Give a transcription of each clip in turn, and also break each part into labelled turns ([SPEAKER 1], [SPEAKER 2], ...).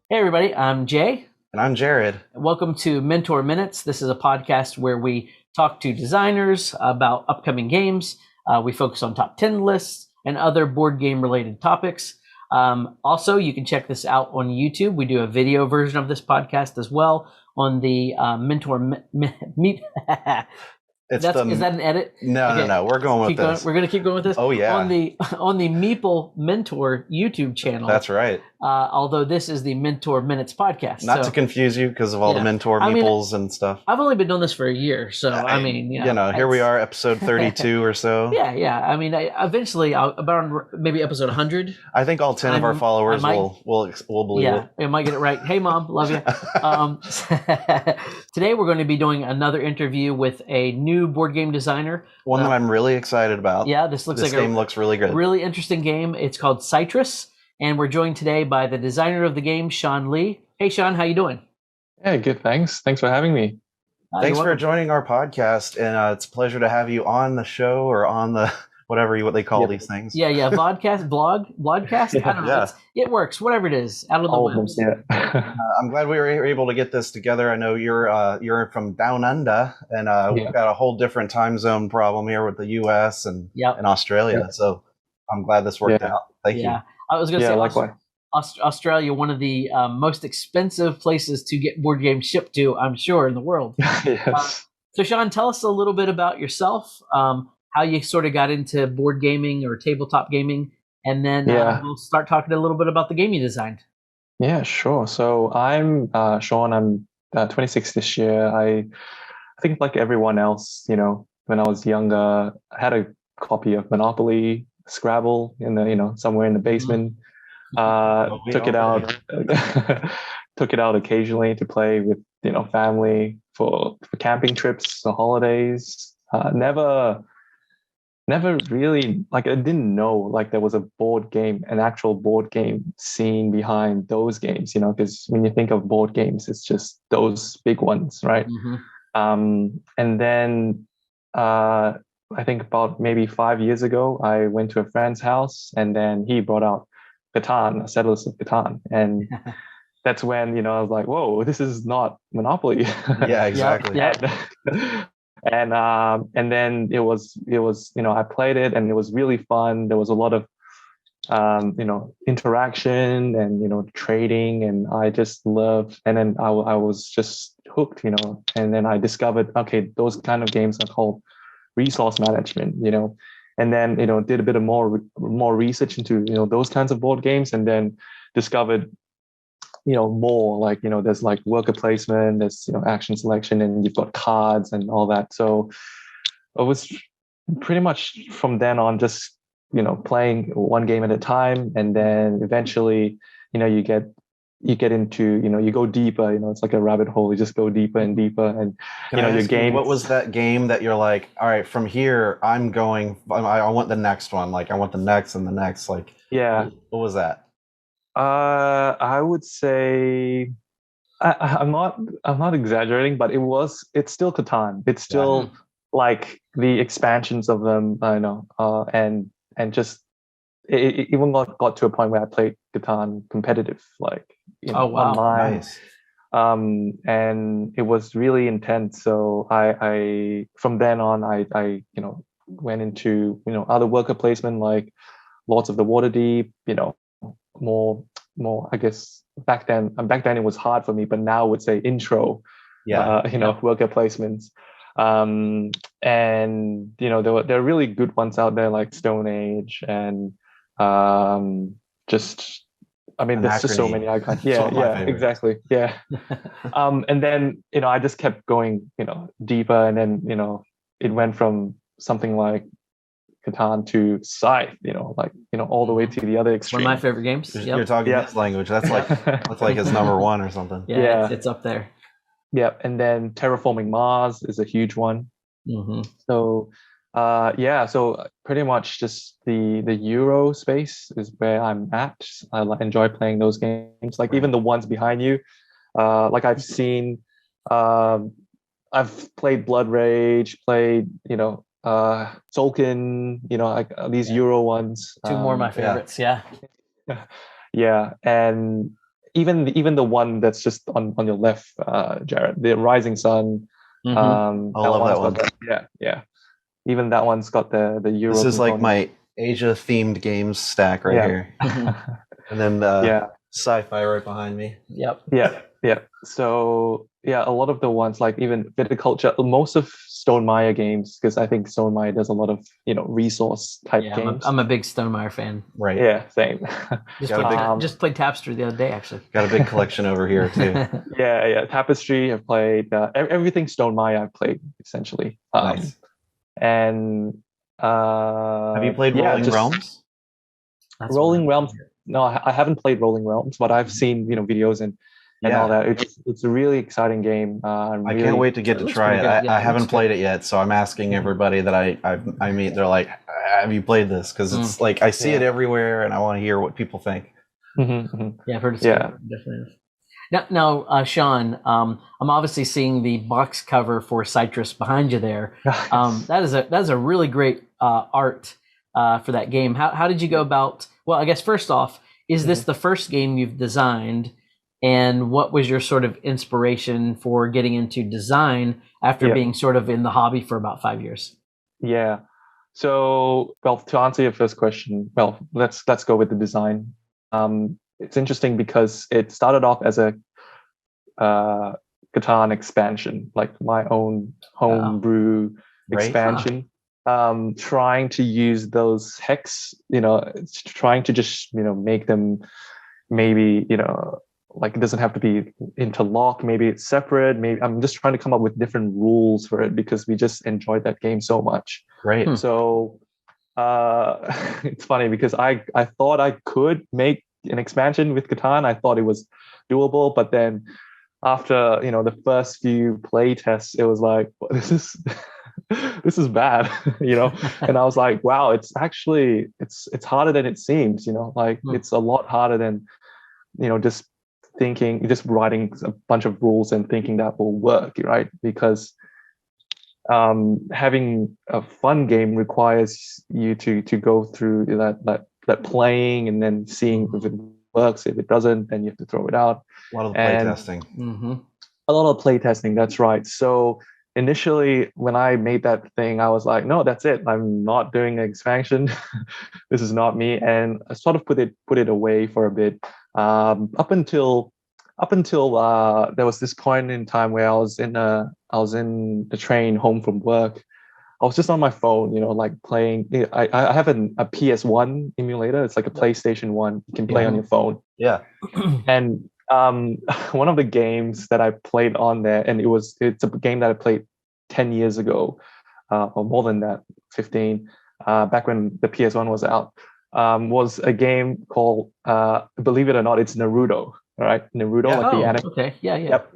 [SPEAKER 1] Hey, everybody, I'm Jay.
[SPEAKER 2] And I'm Jared.
[SPEAKER 1] Welcome to Mentor Minutes. This is a podcast where we talk to designers about upcoming games. We focus on top 10 lists and other board game related topics. Also, you can check this out on YouTube. We do a video version of this podcast as well on the Meet.
[SPEAKER 2] It's the
[SPEAKER 1] Is that an edit?
[SPEAKER 2] no. We're going with
[SPEAKER 1] Keep going.
[SPEAKER 2] this.
[SPEAKER 1] We're gonna keep going with this.
[SPEAKER 2] Oh
[SPEAKER 1] On
[SPEAKER 2] yeah,
[SPEAKER 1] the Meeple Mentor YouTube channel.
[SPEAKER 2] that's right.
[SPEAKER 1] Although this is the Mentor Minutes podcast.
[SPEAKER 2] Not
[SPEAKER 1] So
[SPEAKER 2] to confuse you because of all the
[SPEAKER 1] yeah,
[SPEAKER 2] mentor
[SPEAKER 1] I mean,
[SPEAKER 2] meeples and stuff.
[SPEAKER 1] I've only been doing this for a year, so I mean,
[SPEAKER 2] Here we
[SPEAKER 1] it's
[SPEAKER 2] are, episode 32 or so.
[SPEAKER 1] yeah. I mean, eventually, about maybe episode 100.
[SPEAKER 2] I think all 10 of our followers
[SPEAKER 1] might-
[SPEAKER 2] will believe
[SPEAKER 1] Yeah,
[SPEAKER 2] it.
[SPEAKER 1] I might get it right. Hey, mom, love you. Today we're going to be doing another interview with a new board game designer.
[SPEAKER 2] One that I'm really excited about.
[SPEAKER 1] Yeah, this
[SPEAKER 2] game looks really good.
[SPEAKER 1] Really interesting game. It's called Cytress, and we're joined today by the designer of the game, Sean Lee. Hey, Sean, how you doing?
[SPEAKER 3] Yeah, good. Thanks for having me.
[SPEAKER 2] Thanks for joining our podcast, and it's a pleasure to have you on the show or on the what they call these things.
[SPEAKER 1] Yeah, vodcast, blogcast. I don't know. It works, whatever it is, out of the webs.
[SPEAKER 3] Yeah.
[SPEAKER 2] I'm glad we were able to get this together. I know you're from down under, and we've got a whole different time zone problem here with the U.S. and Australia. So I'm glad this worked out. Thank you.
[SPEAKER 1] I was going to say,
[SPEAKER 3] likewise.
[SPEAKER 1] Australia, one of the most expensive places to get board games shipped to, I'm sure, in the world.
[SPEAKER 3] Yes.
[SPEAKER 1] So, Sean, tell us a little bit about yourself, how you sort of got into board gaming or tabletop gaming, and then we'll start talking a little bit about the game you designed.
[SPEAKER 3] Yeah, sure. So I'm Sean. I'm 26 this year. I think like everyone else, when I was younger, I had a copy of Monopoly, Scrabble in the, somewhere in the basement. Took it out took it out occasionally to play with family for camping trips or holidays. Never really, like, I didn't know like there was an actual board game scene behind those games, because when you think of board games, it's just those big ones, right? And then I think about maybe 5 years ago, I went to a friend's house, and then he brought out Catan, Settlers of Catan, and that's when I was like, "Whoa, this is not Monopoly."
[SPEAKER 2] Yeah, exactly.
[SPEAKER 3] And then it was I played it, and it was really fun. There was a lot of interaction and trading, and I just loved. And then I was just hooked, And then I discovered, okay, those kind of games are called resource management, and then did a bit of more research into those kinds of board games, and then discovered more like there's like worker placement, there's action selection, and you've got cards and all that. So it was pretty much from then on just playing one game at a time, and then eventually you get into you go deeper, it's like a rabbit hole. You just go deeper and deeper, and your game.
[SPEAKER 2] What was that game that you're like, all right, from here I want the next one, like I want the next and the next, like what was that?
[SPEAKER 3] I would say I'm not exaggerating, but it's still Catan. It's still like the expansions of them, I know, and just it even got to a point where I played Catan competitive, like online.
[SPEAKER 2] Nice.
[SPEAKER 3] And it was really intense. So I from then on I went into other worker placement like Lords of the Waterdeep, more I guess back then it was hard for me, but now I would say intro worker placements, and there are really good ones out there like Stone Age, and just there's just so many icons. Exactly. And then I just kept going deeper, and then it went from something like Catan to Scythe, all the way to the other extreme.
[SPEAKER 1] One of my favorite games.
[SPEAKER 2] You're talking his language. That's like his number one or something.
[SPEAKER 1] Yeah. It's up there.
[SPEAKER 3] Yep. And then Terraforming Mars is a huge one. So so pretty much just the Euro space is where I'm at. I enjoy playing those games, like even the ones behind you. Like I've seen, I've played Blood Rage, played Tolkien, like these Euro ones.
[SPEAKER 1] Two more of my favorites. Yeah.
[SPEAKER 3] And even the one that's just on your left, Jared, the Rising Sun.
[SPEAKER 2] I love that one.
[SPEAKER 3] Yeah. Even that one's got the Euro.
[SPEAKER 2] This is like my Asia themed games stack right here. And then sci-fi right behind me.
[SPEAKER 1] Yep.
[SPEAKER 3] Yeah. So a lot of the ones like even viticulture, most of Stonemaier games, because I think Stonemaier does a lot of resource type games.
[SPEAKER 1] I'm a big Stonemaier fan.
[SPEAKER 2] Right.
[SPEAKER 3] Yeah, same.
[SPEAKER 1] Just played Tapestry the other day, actually.
[SPEAKER 2] Got a big collection over here too.
[SPEAKER 3] Yeah. Tapestry. I've played everything Stonemaier. I've played essentially.
[SPEAKER 2] Nice.
[SPEAKER 3] And
[SPEAKER 2] have you played Rolling Realms?
[SPEAKER 3] Rolling Realms. No, I haven't played Rolling Realms, but I've seen videos and all that. It's a really exciting game. I
[SPEAKER 2] can't wait to get to try it. I haven't played it yet, so I'm asking everybody that I meet. They're like, "Have you played this?" Because it's like I see it everywhere, and I want to hear what people think.
[SPEAKER 1] Yeah, I've heard it's definitely. Now, Sean, I'm obviously seeing the box cover for Cytress behind you there. That is a really great art for that game. How did you go about? Well, I guess first off, is this the first game you've designed? And what was your sort of inspiration for getting into design after being sort of in the hobby for about 5 years?
[SPEAKER 3] Yeah. So, to answer your first question, let's go with the design. It's interesting because it started off as a Catan expansion, like my own homebrew expansion. Trying to use those hex, trying to just make them maybe like it doesn't have to be interlocked, maybe it's separate, maybe I'm just trying to come up with different rules for it because we just enjoyed that game so much.
[SPEAKER 2] Right.
[SPEAKER 3] So it's funny because I thought I could make an expansion with Catan. I thought it was doable, but then after the first few play tests, it was like, this is bad, and I was like, wow, it's actually it's harder than it seems, it's a lot harder than just writing a bunch of rules and thinking that will work, right? Because having a fun game requires you to go through that playing and then seeing if it works. If it doesn't, then you have to throw it out.
[SPEAKER 2] A lot of play testing.
[SPEAKER 3] A lot of play testing, that's right. So initially, when I made that thing, I was like, no, that's it. I'm not doing an expansion. This is not me. And I sort of put it away for a bit. Up until there was this point in time where I was in the train home from work. I was just on my phone, like playing. I have a PS1 emulator. It's like a PlayStation 1. You can play on your phone.
[SPEAKER 2] Yeah.
[SPEAKER 3] And one of the games that I played on there, and it's a game that I played 10 years ago, or more than that, 15, back when the PS1 was out, was a game called, believe it or not, it's Naruto. All right, Naruto, the anime.
[SPEAKER 1] Okay, yeah.
[SPEAKER 3] Yep.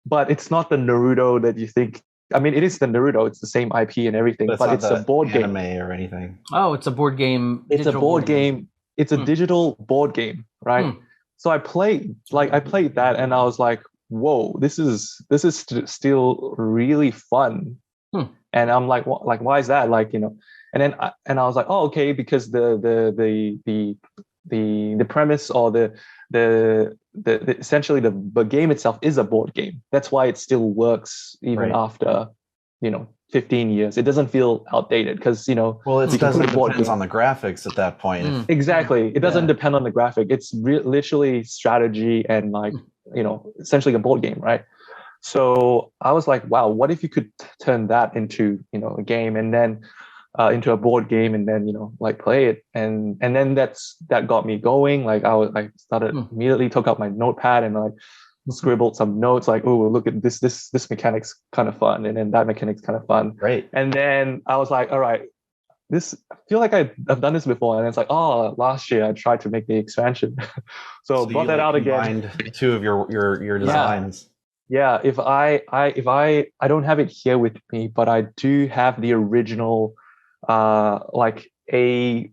[SPEAKER 3] But it's not the Naruto that you think. I mean, it is the Naruto. It's the same IP and everything, but it's a board game.
[SPEAKER 2] Anime or anything.
[SPEAKER 1] Oh, it's a board game.
[SPEAKER 3] It's a board game. It's a digital board game, right? So I played that, and I was like, "Whoa, this is still really fun." And I'm like, why is that? And then I was like, oh, okay, because the premise or the essentially the game itself is a board game. That's why it still works even after 15 years. It doesn't feel outdated because
[SPEAKER 2] well, it depends on the graphics at that point.
[SPEAKER 3] Exactly, it doesn't depend on the graphic. It's literally strategy and essentially a board game, right? So I was like, wow, what if you could turn that into a game and then into a board game and then play it, and then that got me going. I started immediately, took out my notepad and scribbled some notes, oh, look at this mechanic's kind of fun, and then that mechanic's kind of fun.
[SPEAKER 2] Right.
[SPEAKER 3] And then I was like, all right, I feel like I've done this before, and it's like, oh, last year I tried to make the expansion. so brought that out again.
[SPEAKER 2] Two of your designs.
[SPEAKER 3] Yeah, if I don't have it here with me, but I do have the original A3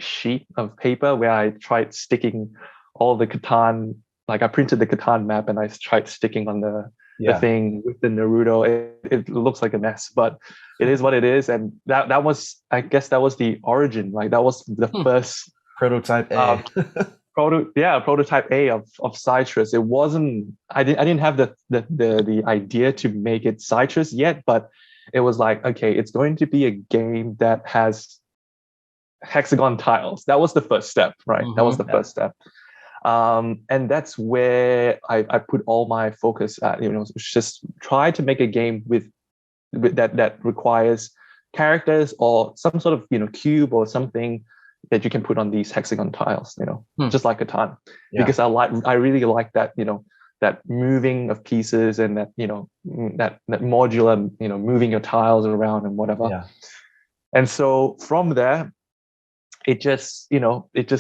[SPEAKER 3] sheet of paper where I tried sticking all the Catan, I printed the Catan map and I tried sticking on the thing with the Naruto. It looks like a mess, but it is what it is. And that was, I guess that was the origin, that was the first
[SPEAKER 2] prototype A.
[SPEAKER 3] prototype A of Cytress. It wasn't. I didn't have the idea to make it Cytress yet, but it was like, okay, it's going to be a game that has hexagon tiles. That was the first step, right? That was the first step. And that's where I put all my focus at. Just try to make a game with that requires characters or some sort of cube or something that you can put on these hexagon tiles, just like Catan. Because I really like that, that moving of pieces and that, that modular, moving your tiles around and whatever.
[SPEAKER 2] Yeah.
[SPEAKER 3] And so from there, it just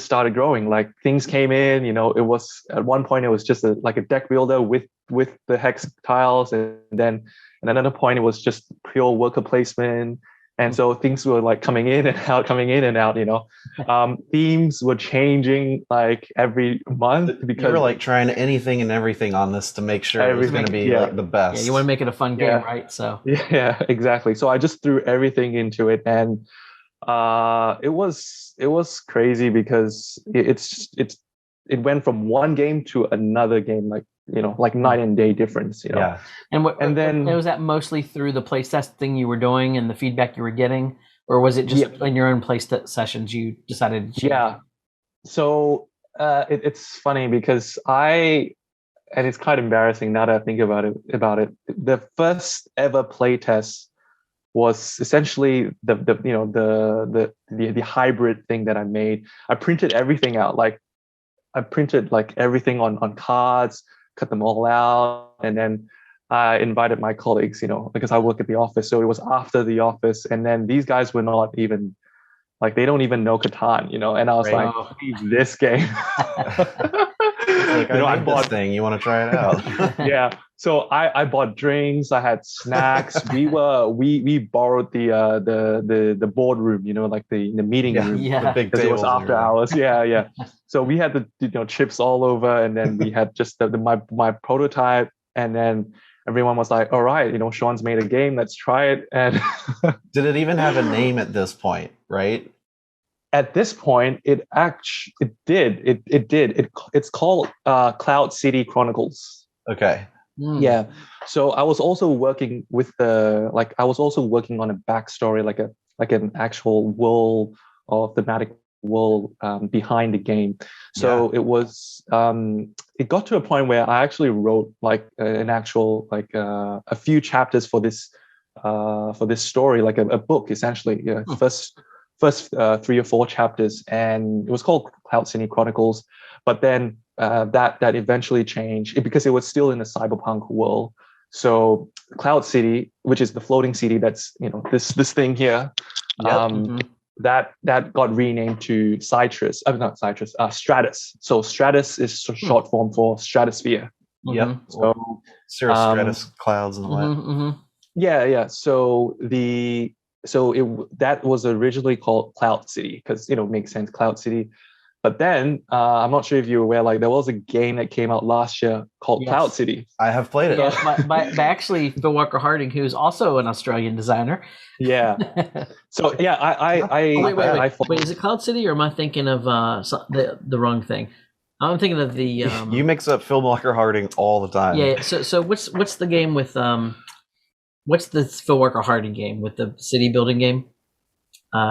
[SPEAKER 3] started growing. Like things came in, it was at one point it was just like a deck builder with the hex tiles, and then at another point it was just pure worker placement. And so things were like coming in and out, themes were changing like every month, because
[SPEAKER 2] you were like trying anything and everything on this to make sure it was going to be like the best.
[SPEAKER 1] Yeah, you want to make it a fun game, right? So
[SPEAKER 3] yeah, exactly. So I just threw everything into it, and it was crazy because it went from one game to another game, like night and day difference,
[SPEAKER 2] Yeah.
[SPEAKER 1] And then was that mostly through the play testing you were doing and the feedback you were getting, or was it just in your own play sessions you decided to change?
[SPEAKER 3] Yeah. So it's funny because and it's quite embarrassing now that I think about it. The first ever play test was essentially the hybrid thing that I made. I printed everything out. Like I printed like everything on cards, cut them all out, and then I invited my colleagues, because I work at the office. So it was after the office, and then these guys were not even like, they don't even know Catan, and I was like, this game.
[SPEAKER 2] Like, I bought this thing. You want to try it out?
[SPEAKER 3] Yeah. So I bought drinks. I had snacks. we borrowed the boardroom, like the meeting room.
[SPEAKER 1] Yeah.
[SPEAKER 2] The big tables.
[SPEAKER 3] It was after hours. Yeah. So we had the chips all over, and then we had just my prototype, and then everyone was like, all right, Sean's made a game, let's try it. And
[SPEAKER 2] did it even have a name at this point, right?
[SPEAKER 3] At this point, it did. It's called Cloud City Chronicles.
[SPEAKER 2] Okay.
[SPEAKER 3] Yeah. So I was also working with on a backstory, like an actual world or thematic world behind the game. So it was it got to a point where I actually wrote like an actual a few chapters for this story, like a book essentially. First 3 or 4 chapters, and it was called Cloud City Chronicles. But then that eventually changed because it was still in the cyberpunk world. So Cloud City, which is the floating city, that's this thing here, that got renamed to Cytress. Not Cytress, Stratus. So Stratus is short form for stratosphere.
[SPEAKER 2] Yep.
[SPEAKER 3] So
[SPEAKER 2] cirrostratus clouds and what?
[SPEAKER 3] Yeah. So that was originally called Cloud City because it makes sense, Cloud City. But then I'm not sure if you're aware, like there was a game that came out last year called Cloud City.
[SPEAKER 2] I have played it.
[SPEAKER 1] Yeah, by actually Phil Walker Harding, who's also an Australian designer.
[SPEAKER 3] Yeah. So yeah,
[SPEAKER 1] wait. Is it Cloud City, or am I thinking of the wrong thing? I'm thinking of the.
[SPEAKER 2] You mix up Phil Walker Harding all the time.
[SPEAKER 1] Yeah. So what's the game with What's the Phil Walker Harding game with the city building game?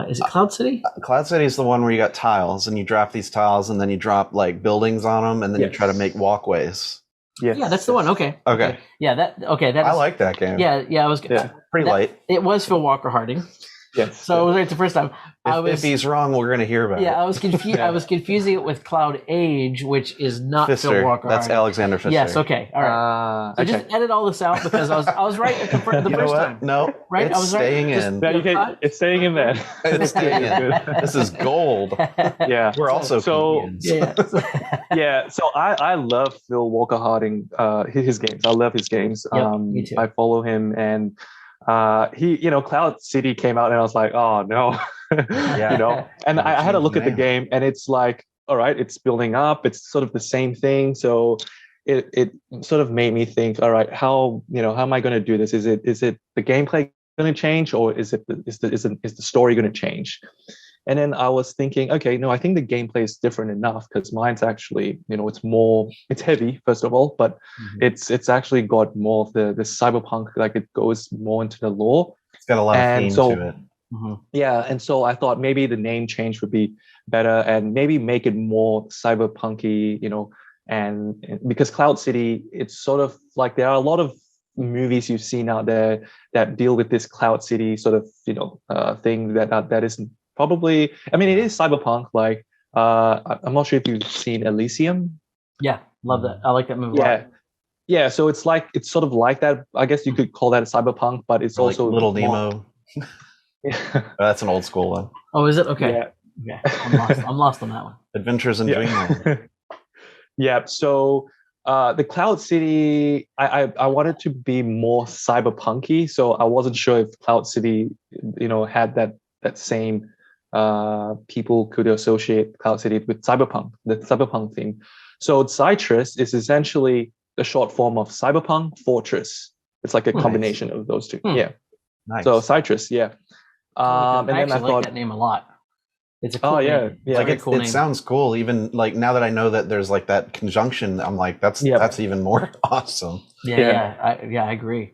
[SPEAKER 1] Is it Cloud City?
[SPEAKER 2] Cloud City is the one where you got tiles and you drop these tiles and then you drop like buildings on them and then you try to make walkways.
[SPEAKER 3] Yes.
[SPEAKER 1] Yeah, that's the one. Okay. Yeah, that. I
[SPEAKER 2] like that game.
[SPEAKER 1] Yeah, I was.
[SPEAKER 2] Pretty light.
[SPEAKER 1] It was Phil Walker Harding.
[SPEAKER 3] Yes.
[SPEAKER 1] So it was right the first time.
[SPEAKER 2] If he's wrong, we're going to hear about it.
[SPEAKER 1] Yeah, I was confused. I was confusing it with Cloud Age, which is not Phil Walker.
[SPEAKER 2] That's
[SPEAKER 1] Harding.
[SPEAKER 2] Alexander Pfister.
[SPEAKER 1] Yes. Okay. All right. So just edit all this out because I was right at the first time.
[SPEAKER 2] No.
[SPEAKER 1] Right.
[SPEAKER 2] It's staying in.
[SPEAKER 3] It's staying in there.
[SPEAKER 2] It's staying in. This is gold.
[SPEAKER 3] Yeah.
[SPEAKER 2] We're also comedians.
[SPEAKER 3] Yeah. So I love Phil Walker Harding. His games. I love his games.
[SPEAKER 1] Me too.
[SPEAKER 3] I follow him, and he, Cloud City came out, and I was like, oh no. And I had a look at the game, and it's like, all right, it's building up, it's sort of the same thing. So it sort of made me think, all right, how am I going to do this? Is it the gameplay going to change, or is the story going to change? And then I was thinking, okay, no, I think the gameplay is different enough because mine's actually, it's heavy, first of all, but it's actually got more of the cyberpunk, like it goes more into the lore.
[SPEAKER 2] It's got a lot of theme to it.
[SPEAKER 3] Yeah, and so I thought maybe the name change would be better and maybe make it more cyberpunky, and because Cloud City, it's sort of like there are a lot of movies you've seen out there that deal with this Cloud City sort of thing that is probably, I mean, it is cyberpunk. Like I'm not sure if you've seen Elysium.
[SPEAKER 1] Yeah, love that. I like that movie.
[SPEAKER 3] Yeah. So it's sort of like that. I guess you could call that a cyberpunk, but it's also
[SPEAKER 2] like Little Nemo.
[SPEAKER 3] Yeah.
[SPEAKER 2] That's an old school one.
[SPEAKER 1] Oh, is it? Okay. Yeah. I'm lost on that one.
[SPEAKER 2] Adventures in Dreamland.
[SPEAKER 3] Yeah. So the Cloud City, I wanted to be more cyberpunky. So I wasn't sure if Cloud City, had that same people could associate Cloud City with cyberpunk, the cyberpunk theme. So Cytress is essentially the short form of cyberpunk fortress. It's like a combination of those two. Yeah.
[SPEAKER 2] Nice.
[SPEAKER 3] So Cytress, yeah.
[SPEAKER 1] And then I like that name a lot. It's a cool name.
[SPEAKER 3] Yeah.
[SPEAKER 2] Like
[SPEAKER 1] cool
[SPEAKER 2] it
[SPEAKER 1] name.
[SPEAKER 2] Sounds cool. Even like now that I know that there's like that conjunction, I'm like, that's even more awesome.
[SPEAKER 1] Yeah. I agree.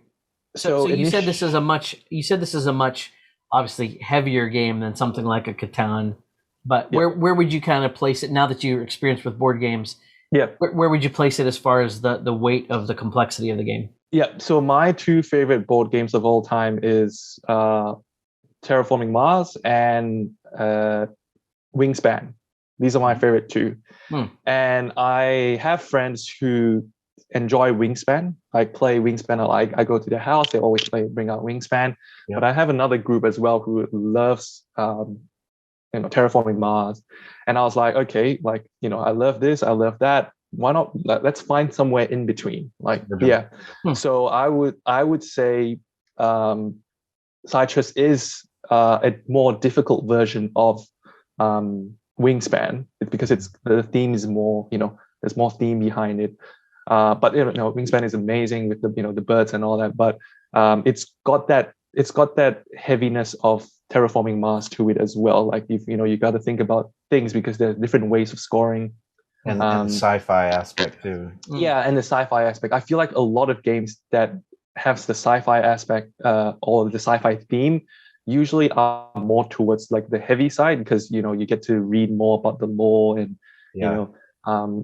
[SPEAKER 1] So you said this is a much obviously heavier game than something like a Catan, but where would you kind of place it now that you're experienced with board games?
[SPEAKER 3] Yeah.
[SPEAKER 1] Where would you place it as far as the weight of the complexity of the game?
[SPEAKER 3] Yeah. So my two favorite board games of all time is Terraforming Mars and Wingspan. These are my favorite two. And I have friends who enjoy Wingspan. I play Wingspan. I go to their house. They always bring out Wingspan. But I have another group as well who loves Terraforming Mars. And I was like, okay, I love this, I love that. Why not? Let's find somewhere in between. So I would say Cytress is a more difficult version of Wingspan because the theme is more, there's more theme behind it. But Wingspan is amazing with the birds and all that. But it's got that heaviness of Terraforming Mars to it as well. Like you got to think about things because there's different ways of scoring.
[SPEAKER 2] And the sci-fi aspect too.
[SPEAKER 3] Yeah, and the sci-fi aspect. I feel like a lot of games that have the sci-fi aspect or the sci-fi theme usually are more towards like the heavy side because you get to read more about the lore and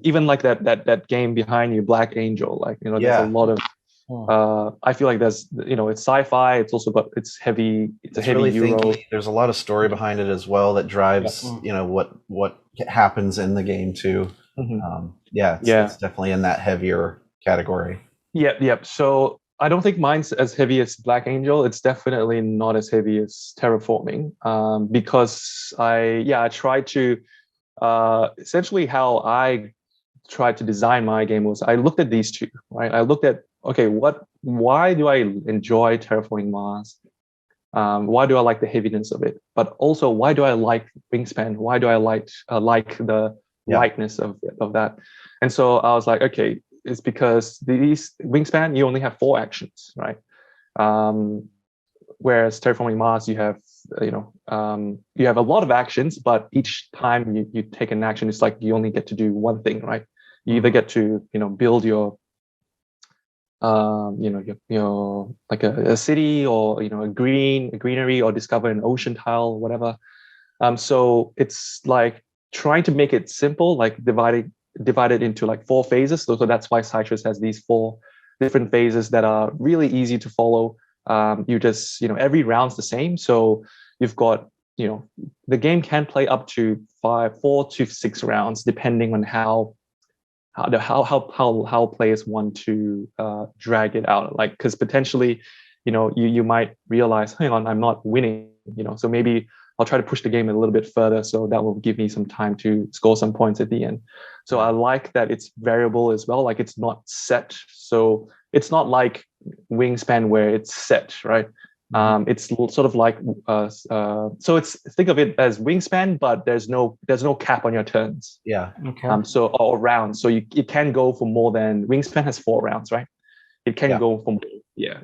[SPEAKER 3] even like that game behind you, Black Angel. There's a lot of I feel like there's it's sci-fi. It's also it's heavy. It's a heavy really Euro.
[SPEAKER 2] Thinky. There's a lot of story behind it as well that drives what happens in the game too. It's definitely in that heavier category.
[SPEAKER 3] Yep. So I don't think mine's as heavy as Black Angel. It's definitely not as heavy as Terraforming because I tried to essentially how I tried to design my game was I looked at these two, right? I looked at, okay, why do I enjoy Terraforming Mars? Why do I like the heaviness of it? But also, why do I like Wingspan? Why do I like the lightness of that? And so I was like, okay, it's because these Wingspan, you only have 4 actions, right? Whereas Terraforming Mars, you have a lot of actions, but each time you take an action, it's like you only get to do one thing, right? You either get to build your like a city or a greenery or discover an ocean tile or whatever. So it's like trying to make it simple, like divided into like 4 phases. So that's why Cytress has these 4 different phases that are really easy to follow. You just every round's the same. So you've got the game can play up to 4 to 6 rounds depending on how players want to drag it out. Like because potentially you might realize, hang on, I'm not winning. So maybe I'll try to push the game a little bit further, so that will give me some time to score some points at the end. So I like that it's variable as well. Like it's not set. So it's not like Wingspan where it's set, right? It's sort of like so it's think of it as Wingspan, but there's no cap on your turns.
[SPEAKER 2] Yeah.
[SPEAKER 3] Okay. Or rounds. So it can go for more than Wingspan has 4 rounds, right? It can go for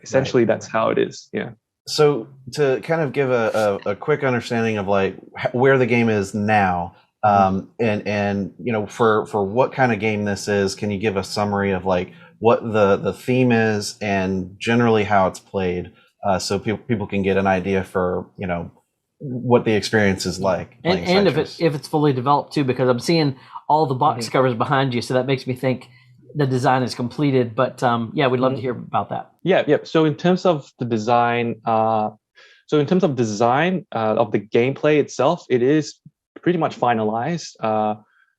[SPEAKER 3] essentially that's how it is. Yeah.
[SPEAKER 2] So to kind of give a quick understanding of like where the game is now, and you know, for what kind of game this is, can you give a summary of like what the theme is and generally how it's played, so people can get an idea for, you know, what the experience is like,
[SPEAKER 1] and if it's fully developed too, because I'm seeing all the box covers behind you, so that makes me think the design is completed. But yeah, we'd love to hear about that.
[SPEAKER 3] Yeah. So in terms of the design, of the gameplay itself, it is pretty much finalized.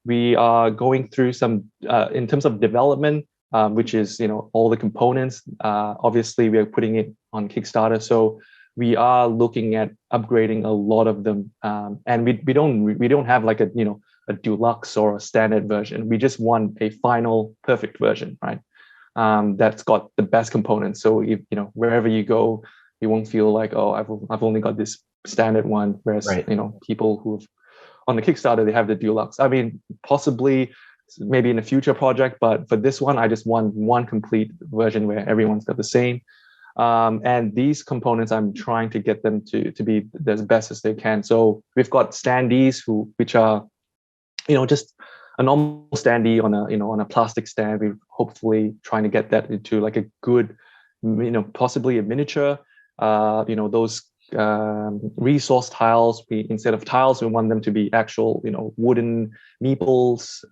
[SPEAKER 3] We are going through some in terms of development, which is, you know, all the components. Obviously, we are putting it on Kickstarter, so we are looking at upgrading a lot of them. And we don't have like a, you know, a deluxe or a standard version. We just want a final perfect version, right? That's got the best components. So if, you know, wherever you go, you won't feel like, oh, I've only got this standard one. Whereas, you know, people who've on the Kickstarter, they have the deluxe. I mean, possibly maybe in a future project, but for this one, I just want one complete version where everyone's got the same. And these components, I'm trying to get them to be as best as they can. So we've got standees which are, you know, just a normal standee on a, you know, on a plastic stand. We're hopefully trying to get that into like a good, you know, possibly a miniature. You know, those resource tiles. Instead of tiles, we want them to be actual, you know, wooden meeples.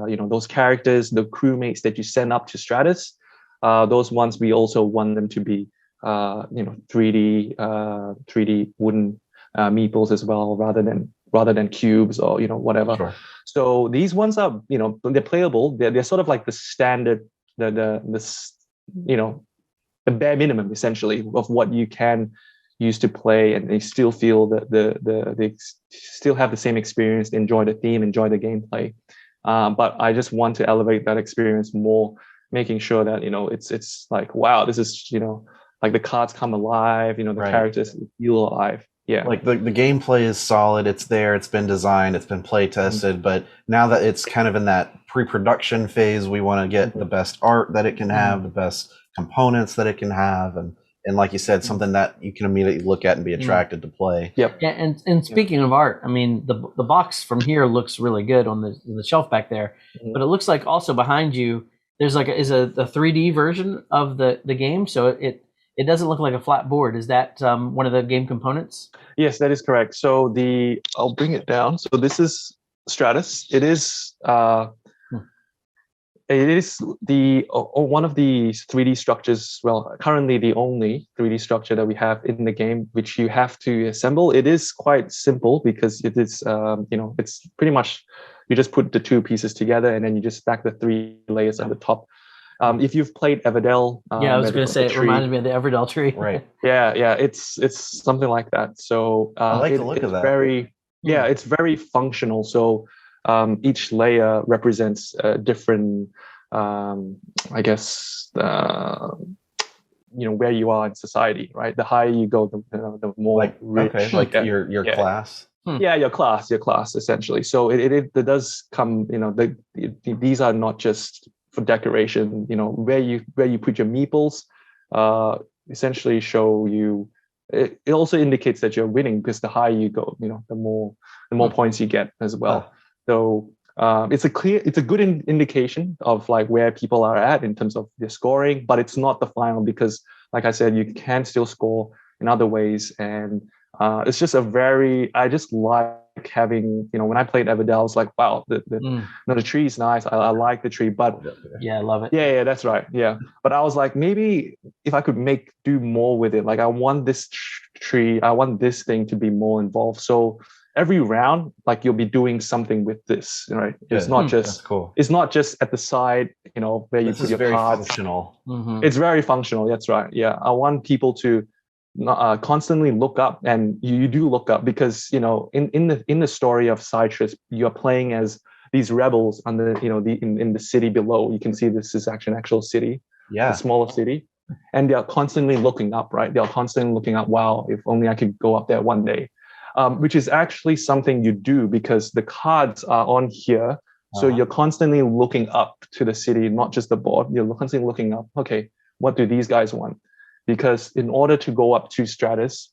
[SPEAKER 3] You know, those characters, the crewmates that you send up to Stratus. Those ones we also want them to be, you know, 3D wooden meeples as well, rather than cubes or, you know, whatever.
[SPEAKER 2] Sure.
[SPEAKER 3] So these ones are, you know, they're playable. They're sort of like the standard, the you know, the bare minimum essentially of what you can use to play, and they still feel that they still have the same experience, enjoy the theme, enjoy the gameplay. But I just want to elevate that experience more, making sure that, you know, it's like, wow, this is, you know, like the cards come alive, you know, the characters feel alive. Yeah,
[SPEAKER 2] like the gameplay is solid. It's there. It's been designed. It's been play tested. But now that it's kind of in that pre-production phase, we want to get the best art that it can have, the best components that it can have, and like you said, something that you can immediately look at and be attracted to play.
[SPEAKER 3] Yep.
[SPEAKER 1] Yeah, and speaking of art, I mean, the box from here looks really good on the shelf back there, but it looks like also behind you there's like a 3D version of the game, so it doesn't look like a flat board. Is that one of the game components?
[SPEAKER 3] Yes, that is correct. So I'll bring it down. So this is Stratus. It is one of the 3D structures. Well, currently the only 3D structure that we have in the game, which you have to assemble. It is quite simple because it is, you know, it's pretty much you just put the two pieces together and then you just stack the 3 layers on the top. If you've played Everdell,
[SPEAKER 1] I was going to say it reminded me of the Everdell tree.
[SPEAKER 2] Right.
[SPEAKER 3] Yeah, it's something like that. So
[SPEAKER 2] I like the look of that.
[SPEAKER 3] It's very functional. So each layer represents a different, I guess, you know, where you are in society, right? The higher you go, the more rich.
[SPEAKER 2] Like your class.
[SPEAKER 3] Yeah, your class essentially. So it does come, you know, these are not just for decoration. You know, where you put your meeples essentially show you. It also indicates that you're winning, because the higher you go, you know, the more points you get as well. So it's a good indication of like where people are at in terms of their scoring, but it's not the final, because like I said, you can still score in other ways. And it's just I just like having, you know, when I played Everdell, I was like, wow, the tree is nice. I like the tree, but
[SPEAKER 1] yeah, I love it.
[SPEAKER 3] Yeah, that's right. Yeah. But I was like, maybe if I could do more with it, like I want this tree, I want this thing to be more involved. So every round, like you'll be doing something with this, right? It's not just
[SPEAKER 2] cool.
[SPEAKER 3] It's not just at the side, you know, where you put your cards.
[SPEAKER 2] Functional.
[SPEAKER 3] It's very functional. That's right. Yeah. I want people to constantly look up, and you do look up, because, you know, in the story of Cytress, you are playing as these rebels under, you know, in the city below. You can see this is actually an actual city, a smaller city, and they are constantly looking up, right? They are constantly looking up. Wow, if only I could go up there one day. Which is actually something you do, because the cards are on here. So you're constantly looking up to the city, not just the board. You're constantly looking up. Okay, what do these guys want? because in order to go up to Stratus,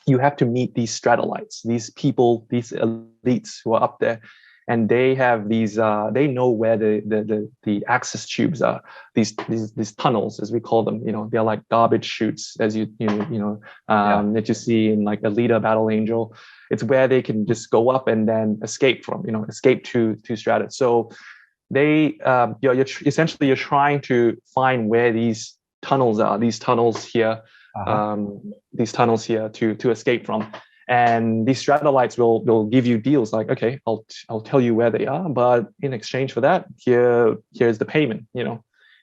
[SPEAKER 3] you have to meet these stratolites, these people, these elites who are up there, and they have these. They know where the access tubes are. These tunnels, as we call them. They're like garbage chutes, as that you see in like a leader battle angel. It's where they can just go up and then escape from. Escape to Stratus. So they, you're trying to find where these tunnels are. These tunnels here. These tunnels here to escape from, and these stratolites will give you deals like, okay, I'll tell you where they are, but in exchange for that, here's the payment.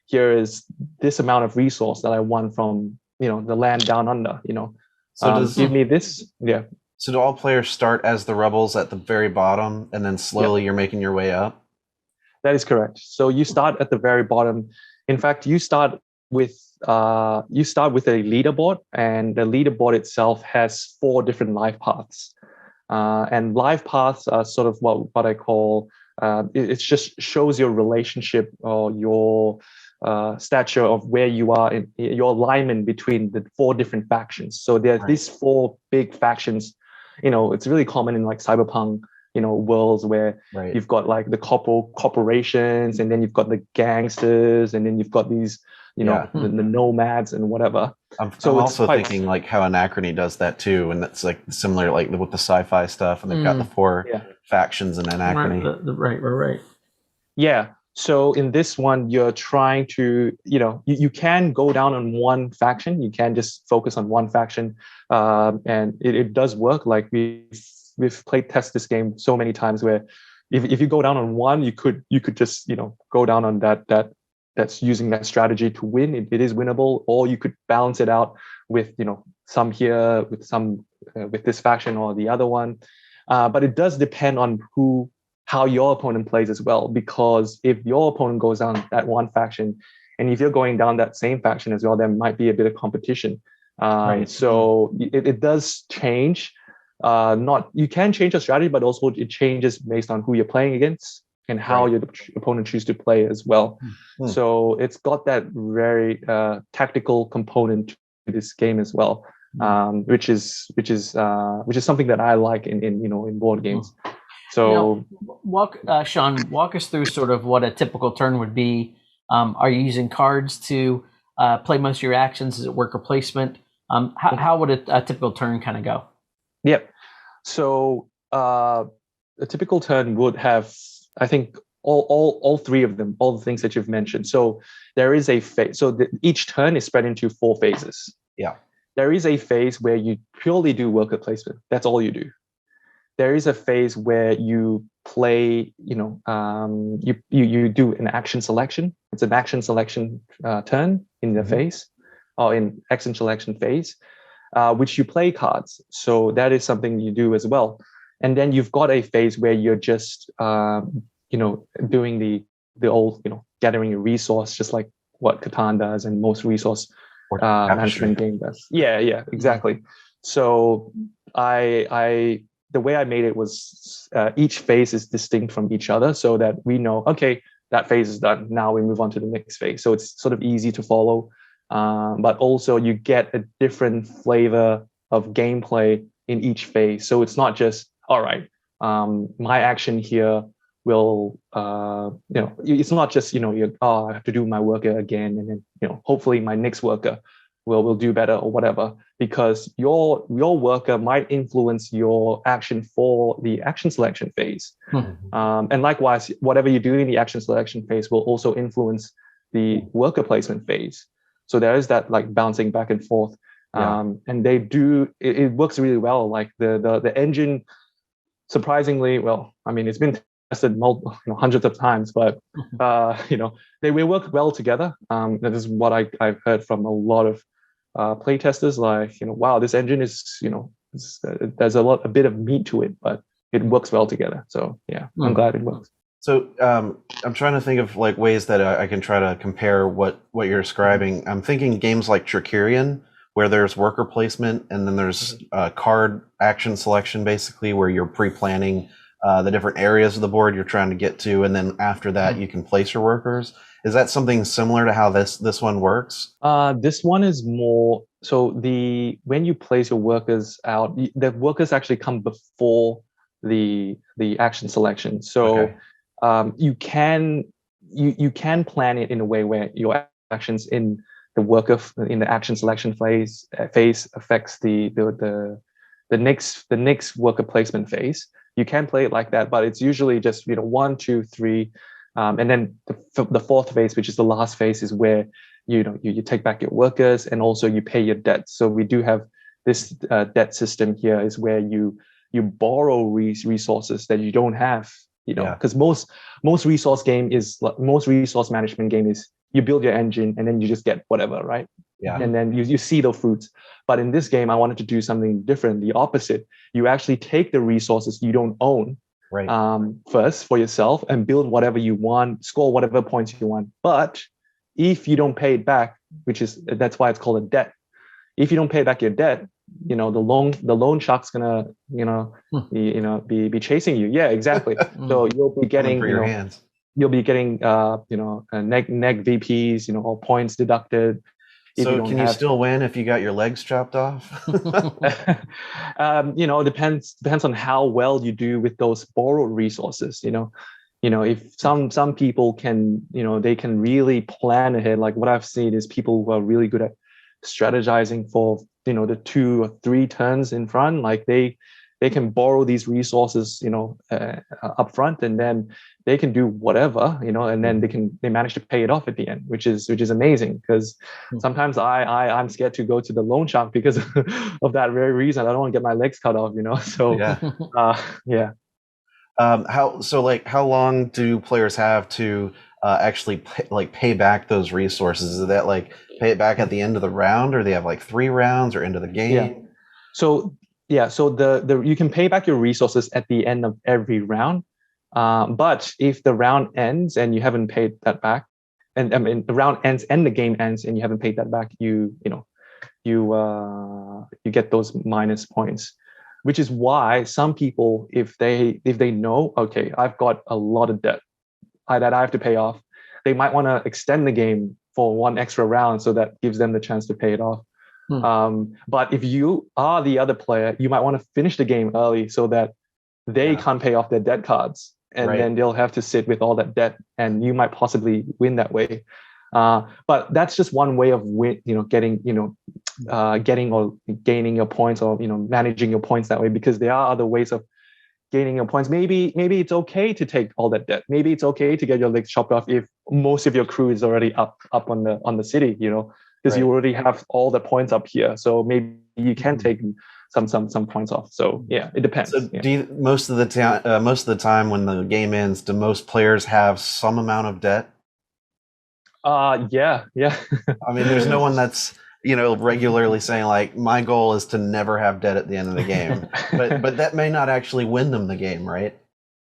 [SPEAKER 3] Here is this amount of resource that I won from the land down under. So give me this. Yeah.
[SPEAKER 2] So do all players start as the rebels at the very bottom, and then slowly you're making your way up?
[SPEAKER 3] That is correct. So you start at the very bottom. In fact, you start with a leaderboard, and the leaderboard itself has 4 different life paths. And life paths are sort of what I call, it just shows your relationship or your stature of where you are in your alignment between the 4 different factions. So there are these 4 big factions. It's really common in like cyberpunk worlds where you've got like the corporations, and then you've got the gangsters, and then you've got these the nomads and whatever.
[SPEAKER 2] I'm also thinking like how Anachrony does that too, and that's like similar, like with the sci-fi stuff, and they've got the 4 factions in Anachrony.
[SPEAKER 1] Right.
[SPEAKER 3] Yeah. So in this one, you're trying to, you can go down on one faction. You can just focus on one faction, and it does work. Like we've played test this game so many times where if you go down on one, you could just go down on that's using that strategy to win. It is winnable, or you could balance it out with some here with some with this faction or the other one. But it does depend on how your opponent plays as well, because if your opponent goes down that one faction, and if you're going down that same faction as well, there might be a bit of competition. So it does change. You can change your strategy, but also it changes based on who you're playing against and how your opponent chooses to play as well. So it's got that very tactical component to this game as well, which is something that I like in board games. So
[SPEAKER 1] Sean, walk us through sort of what a typical turn would be. Are you using cards to play most of your actions? Is it worker placement? How would a typical turn kind of go?
[SPEAKER 3] Yep. So a typical turn would have, I think, all 3 of them, all the things that you've mentioned. So there is a phase. So each turn is spread into 4 phases.
[SPEAKER 2] Yeah.
[SPEAKER 3] There is a phase where you purely do worker placement. That's all you do. There is a phase where you play, you do an action selection. It's an action selection turn in the phase, or in action selection phase, which you play cards. So that is something you do as well. And then you've got a phase where you're just, doing the old, gathering a resource, just like what Catan does and most resource management game does. Yeah, exactly. So the way I made it was each phase is distinct from each other, so that we know, okay, that phase is done. Now we move on to the next phase. So it's sort of easy to follow, but also you get a different flavor of gameplay in each phase. So it's not just, all right, my action here will, it's not just, I have to do my worker again, and then, hopefully my next worker will do better or whatever, because your worker might influence your action for the action selection phase. And likewise, whatever you do in the action selection phase will also influence the worker placement phase. So there is that like bouncing back and forth. And they do, it works really well. Like the engine, surprisingly, well, I mean, it's been tested hundreds of times, but they will work well together. That is what I've heard from a lot of play testers. Like, wow, this engine is, there's a bit of meat to it, but it works well together. So yeah, I'm glad it works.
[SPEAKER 2] So I'm trying to think of like ways that I can try to compare what you're describing. I'm thinking games like Tricerion, where there's worker placement, and then there's card action selection, basically, where you're pre-planning the different areas of the board you're trying to get to, and then after that you can place your workers. Is that something similar to how this one works?
[SPEAKER 3] This one is more so when you place your workers out, the workers actually come before the action selection. So you can plan it in a way where your actions in the action selection phase affects the next worker placement phase. You can play it like that, but it's usually just 1, 2, 3, and then the fourth phase, which is the last phase, is where you take back your workers and also you pay your debt. So we do have this debt system here, is where you borrow resources that you don't have, because most resource management game is you build your engine and then you just get whatever, right?
[SPEAKER 2] Yeah.
[SPEAKER 3] And then you see the fruits. But in this game, I wanted to do something different, the opposite. You actually take the resources you don't own,
[SPEAKER 2] right,
[SPEAKER 3] first for yourself, and build whatever you want, score whatever points you want. But if you don't pay it back, that's why it's called a debt. If you don't pay back your debt, the loan shark's gonna be chasing you. Yeah, exactly. So you'll be getting you'll be getting neg VPs, or points deducted.
[SPEAKER 2] So can you still win if you got your legs chopped off?
[SPEAKER 3] Depends on how well you do with those borrowed resources. If some people can, they can really plan ahead. Like what I've seen is people who are really good at strategizing for, the 2 or 3 turns in front. Like they can borrow these resources, up front, and then they can do whatever, and then they manage to pay it off at the end, which is amazing. Because sometimes I'm scared to go to the loan shark because of that very reason. I don't want to get my legs cut off, So yeah.
[SPEAKER 2] How long do players have to actually pay back those resources? Is that pay it back at the end of the round, or they have 3 rounds, or end of the game?
[SPEAKER 3] Yeah. So you can pay back your resources at the end of every round. But if the round ends and you haven't paid that back, and the round ends and the game ends and you haven't paid that back, you get those minus points. Which is why some people, if they know, okay, I've got a lot of debt that I have to pay off, they might want to extend the game for 1 extra round, so that gives them the chance to pay it off. But if you are the other player, you might want to finish the game early so that they can't pay off their debt cards, and then they'll have to sit with all that debt, and you might possibly win that way. But that's just one way of getting or gaining your points, or managing your points that way, because there are other ways of gaining your points. Maybe it's okay to take all that debt. Maybe it's okay to get your legs chopped off if most of your crew is already up on the city, because you already have all the points up here. So maybe you can take some points off. So yeah, it depends. So
[SPEAKER 2] most of the time when the game ends, do most players have some amount of debt?
[SPEAKER 3] Yeah.
[SPEAKER 2] I mean, there's no one that's regularly saying my goal is to never have debt at the end of the game, but that may not actually win them the game, right?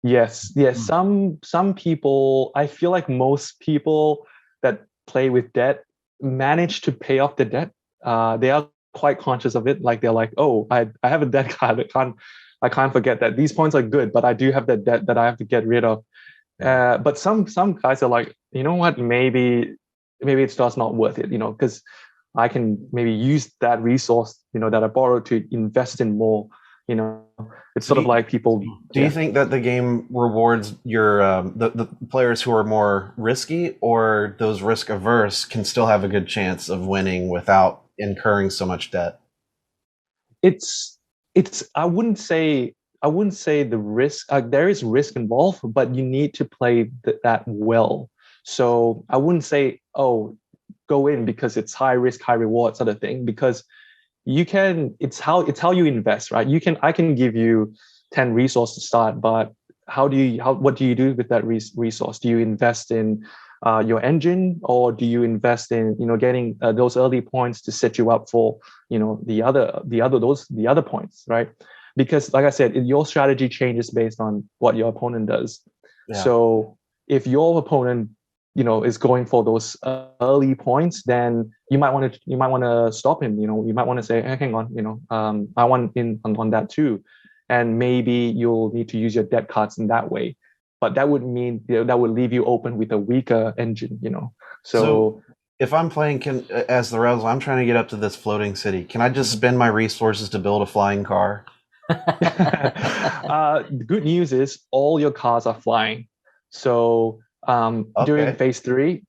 [SPEAKER 3] Yes. Some people, I feel like most people that play with debt manage to pay off the debt. They are quite conscious of it. Like they're like, oh, I have a debt card. I can't forget that these points are good, but I do have that debt that I have to get rid of. But some guys are like, you know what, maybe it's just not worth it, because I can maybe use that resource, that I borrowed to invest in more. It's sort of like people.
[SPEAKER 2] Do you think that the game rewards your the players who are more risky, or those risk averse can still have a good chance of winning without incurring so much debt?
[SPEAKER 3] It's I wouldn't say the risk. There is risk involved, but you need to play that well. So I wouldn't say, oh, go in because it's high risk, high reward sort of thing, because it's how you invest, right? I can give you 10 resources to start, but what do you do with that resource? Do you invest in your engine, or do you invest in getting those early points to set you up for the other points, right? Because like I said, your strategy changes based on what your opponent does. So if your opponent is going for those early points, then you might want to stop him. You might want to say, hey, hang on, I want in on that too, and maybe you'll need to use your debt cards in that way. but that would mean that would leave you open with a weaker engine.
[SPEAKER 2] So if I'm playing as the rebels, I'm trying to get up to this floating city. Can I just spend my resources to build a flying car?
[SPEAKER 3] The good news is all your cars are flying. So during phase 3,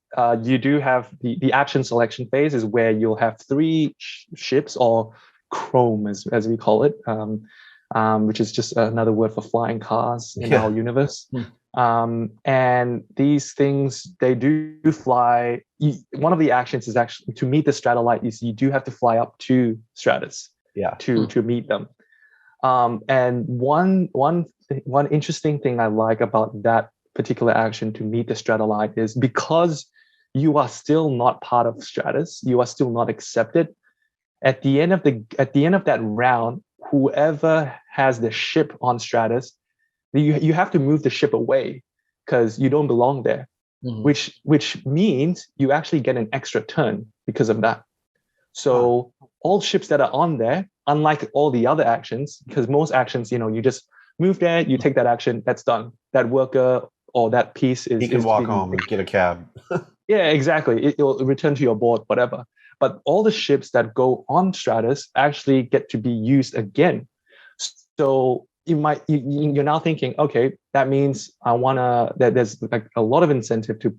[SPEAKER 3] you do have the action selection phase is where you'll have 3 ships, or chrome as we call it, which is just another word for flying cars in our universe. And these things, they do fly. One of the actions is actually to meet the Stratolite is you do have to fly up to Stratus to meet them. And one interesting thing I like about that particular action to meet the Stratolite is because you are still not part of Stratus, you are still not accepted. At the end of that round, whoever has the ship on Stratus, you have to move the ship away because you don't belong there, which means you actually get an extra turn because of that. So all ships that are on there, unlike all the other actions, because most actions, you just move there, you take that action, that's done. That worker or that piece is...
[SPEAKER 2] You can walk home and get a cab.
[SPEAKER 3] Yeah, exactly. It will return to your board, whatever. But all the ships that go on Stratus actually get to be used again. So you're now thinking, okay, that means there's like a lot of incentive to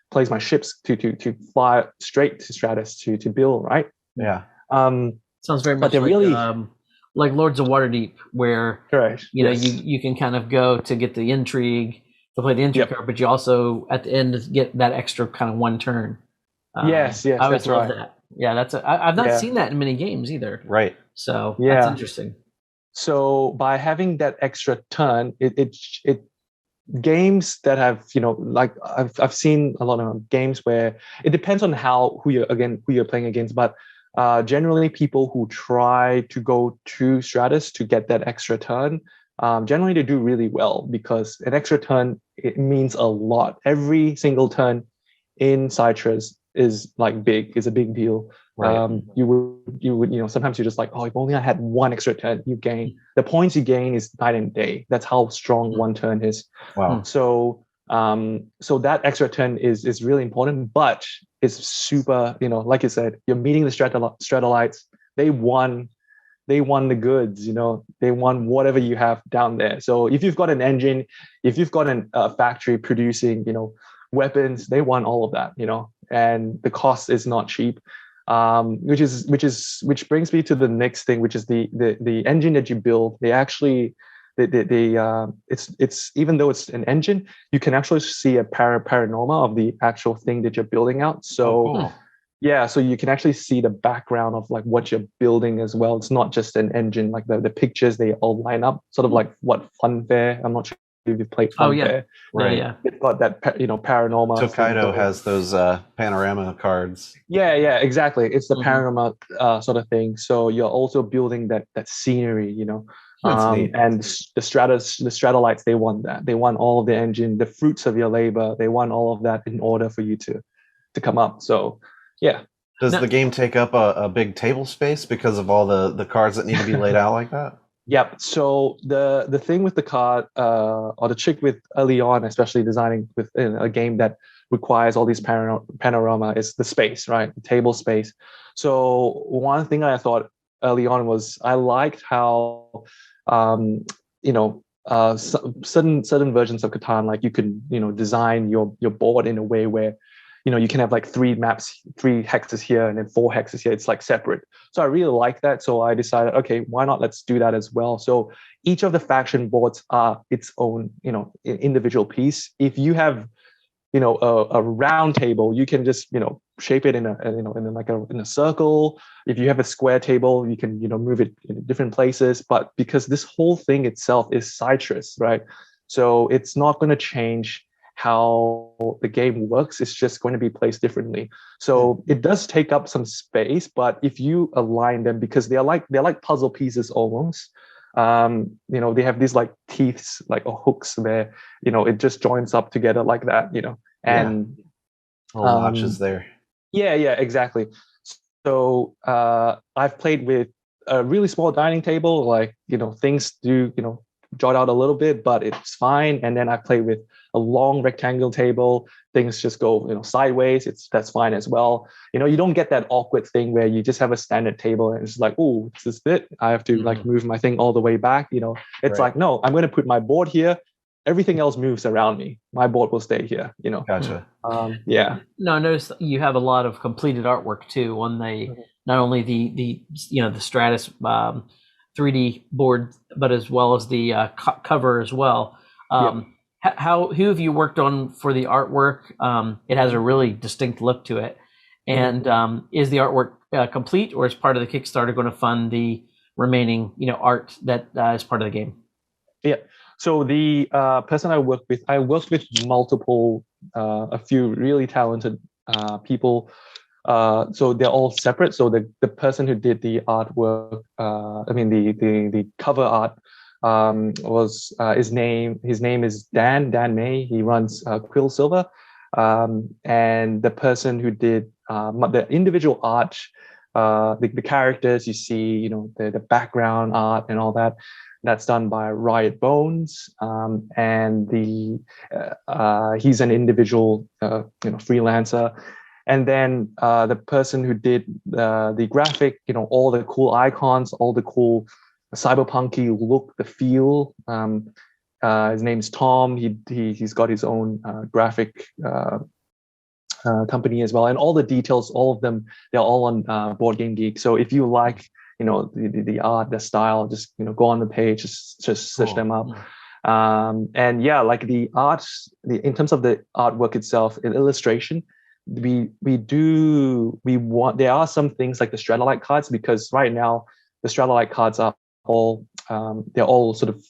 [SPEAKER 3] place my ships to fly straight to Stratus to build, right?
[SPEAKER 2] Yeah.
[SPEAKER 1] Sounds very much like Lords of Waterdeep, where you can kind of go to get the intrigue, to play the intrigue card, but you also at the end get that extra kind of one turn.
[SPEAKER 3] Yes,
[SPEAKER 1] I always love
[SPEAKER 3] right.
[SPEAKER 1] that. Yeah, I've not seen that in many games either.
[SPEAKER 2] Right.
[SPEAKER 1] So that's interesting.
[SPEAKER 3] So by having that extra turn, it games that have like I've seen a lot of games where it depends on who you're playing against, but generally people who try to go to Stratus to get that extra turn, generally they do really well because an extra turn, it means a lot. Every single turn in Cytress is a big deal. Right. You would sometimes you're just like, oh, if only I had one extra turn, you gain. The points you gain is night and day. That's how strong one turn is.
[SPEAKER 2] Wow.
[SPEAKER 3] So that extra turn is really important, but it's super, like you said, you're meeting the Stratolites. They won the goods, they won whatever you have down there. So if you've got an engine, if you've got a factory producing, weapons, they won all of that, and the cost is not cheap. Which brings me to the next thing, which is the engine that you build. They actually, it's even though it's an engine, you can actually see a panorama of the actual thing that you're building out. So
[SPEAKER 2] cool.
[SPEAKER 3] Yeah, so you can actually see the background of like what you're building as well. It's not just an engine. Like the pictures, they all line up, sort of like what Funfair. I'm not sure if you've played Funfair.
[SPEAKER 1] Oh yeah, right. Yeah.
[SPEAKER 3] It's got that panorama.
[SPEAKER 2] Tokaido has those panorama cards.
[SPEAKER 3] Yeah, exactly. It's the panorama sort of thing. So you're also building that scenery,
[SPEAKER 2] That's neat.
[SPEAKER 3] And the Stratolites, they want that. They want all of the engine, the fruits of your labor. They want all of that in order for you to come up. So yeah.
[SPEAKER 2] Does the game take up a big table space because of all the cards that need to be laid out like that?
[SPEAKER 3] Yep. So the thing with the card, or the trick with early on, especially designing with a game that requires all these panorama, is the space, right? The table space. So one thing I thought early on was I liked how certain versions of Catan, like you could design your board in a way where you can have like 3 maps, 3 hexes here and then 4 hexes here. It's like separate. So I really like that. So I decided, okay, why not? Let's do that as well. So each of the faction boards are its own, individual piece. If you have, a round table, you can just, shape it in a circle. If you have a square table, you can, move it in different places. But because this whole thing itself is Cytress, right? So it's not going to change how the game works. It's just going to be placed differently. So it does take up some space, but if you align them, because they're like puzzle pieces almost, they have these like teeth, like hooks where, it just joins up together like that, and
[SPEAKER 2] little notches there.
[SPEAKER 3] Yeah, exactly. So I've played with a really small dining table, like, things do, draw it out a little bit, but it's fine. And then I play with a long rectangle table. Things just go, sideways. That's fine as well. You don't get that awkward thing where you just have a standard table and it's like, oh, this is it. I have to like move my thing all the way back. It's like, no, I'm going to put my board here. Everything else moves around me. My board will stay here.
[SPEAKER 2] Gotcha.
[SPEAKER 3] Yeah.
[SPEAKER 1] No, I noticed you have a lot of completed artwork too on the not only the Stratus 3D board, but as well as the cover as well. Who have you worked on for the artwork? It has a really distinct look to it. And is the artwork complete, or is part of the Kickstarter going to fund the remaining art that is part of the game?
[SPEAKER 3] Yeah. So the person I worked with multiple, a few really talented people. So they're all separate. So the person who did the artwork, the cover art, was his name is Dan May. He runs Quill Silver, and the person who did the individual art, the characters you see, the background art and all that. That's done by Riot Bones, and he's an individual, freelancer. And then the person who did the graphic, all the cool icons, all the cool cyberpunky look, the feel. His name is Tom. He's got his own graphic company as well, and all the details, all of them, they're all on Board Game Geek. So if you like, the art, the style, just go on the page, just search them up. And yeah, like the art, in terms of the artwork itself, in illustration, there are some things like the Stratolite cards, because right now the Stratolite cards are all they're all sort of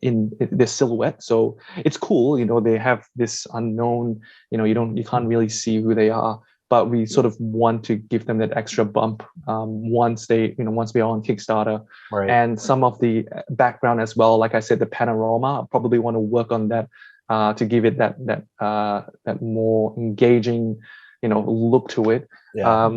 [SPEAKER 3] in their silhouette, so it's cool. They have this unknown, you can't really see who they are, but we sort of want to give them that extra bump once we are on Kickstarter.
[SPEAKER 2] Right.
[SPEAKER 3] And some of the background as well, like I said, the panorama, I probably want to work on that to give it that more engaging, look to it.
[SPEAKER 2] Yeah.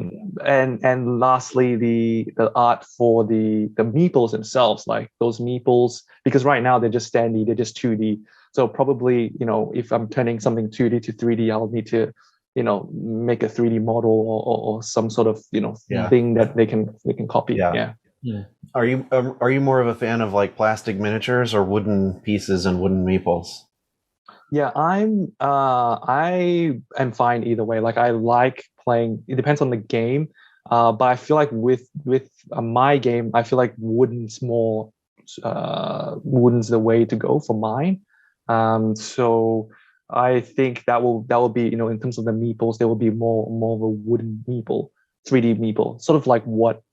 [SPEAKER 3] And lastly, the art for the meeples themselves, like those meeples, because right now they're just standy, they're just 2D. So probably, if I'm turning something 2D to 3D, I'll need to make a 3D model or some sort of thing that they can copy. Yeah.
[SPEAKER 2] Are you more of a fan of like plastic miniatures or wooden pieces and wooden meeples?
[SPEAKER 3] Yeah, I am fine either way. Like I like playing. It depends on the game, but I feel like with my game, I feel like wooden's the way to go for mine. So I think that will be, in terms of the meeples, there will be more of a wooden meeple, 3D meeple, sort of like what